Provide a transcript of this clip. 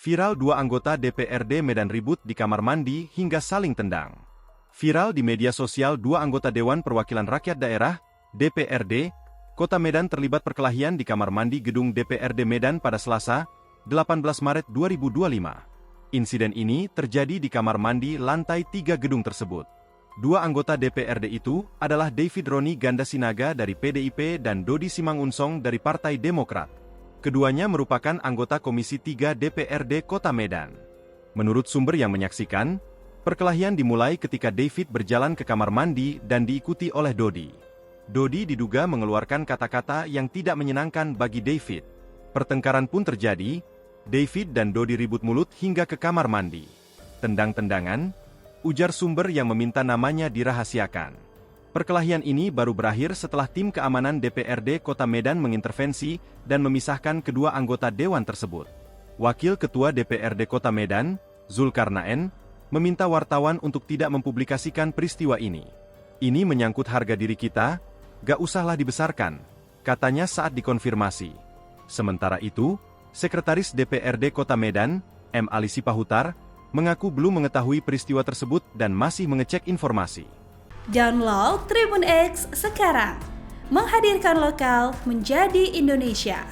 Viral dua anggota DPRD Medan ribut di kamar mandi hingga saling tendang. Viral di media sosial dua anggota Dewan Perwakilan Rakyat Daerah, DPRD, Kota Medan terlibat perkelahian di kamar mandi gedung DPRD Medan pada Selasa, 18 Maret 2025. Insiden ini terjadi di kamar mandi lantai 3 gedung tersebut. Dua anggota DPRD itu adalah David Roni Gandasinaga dari PDIP dan Dodi Simangunsong dari Partai Demokrat. Keduanya merupakan anggota Komisi 3 DPRD Kota Medan. Menurut sumber yang menyaksikan, perkelahian dimulai ketika David berjalan ke kamar mandi dan diikuti oleh Dodi. Dodi diduga mengeluarkan kata-kata yang tidak menyenangkan bagi David. Pertengkaran pun terjadi, David dan Dodi ribut mulut hingga ke kamar mandi. Tendang-tendangan, ujar sumber yang meminta namanya dirahasiakan. Perkelahian ini baru berakhir setelah tim keamanan DPRD Kota Medan mengintervensi dan memisahkan kedua anggota dewan tersebut. Wakil Ketua DPRD Kota Medan, Zulkarnaen, meminta wartawan untuk tidak mempublikasikan peristiwa ini. Ini menyangkut harga diri kita, gak usahlah dibesarkan, katanya saat dikonfirmasi. Sementara itu, Sekretaris DPRD Kota Medan, M. Ali Sipahutar, mengaku belum mengetahui peristiwa tersebut dan masih mengecek informasi. Download Tribun X sekarang, menghadirkan lokal menjadi Indonesia.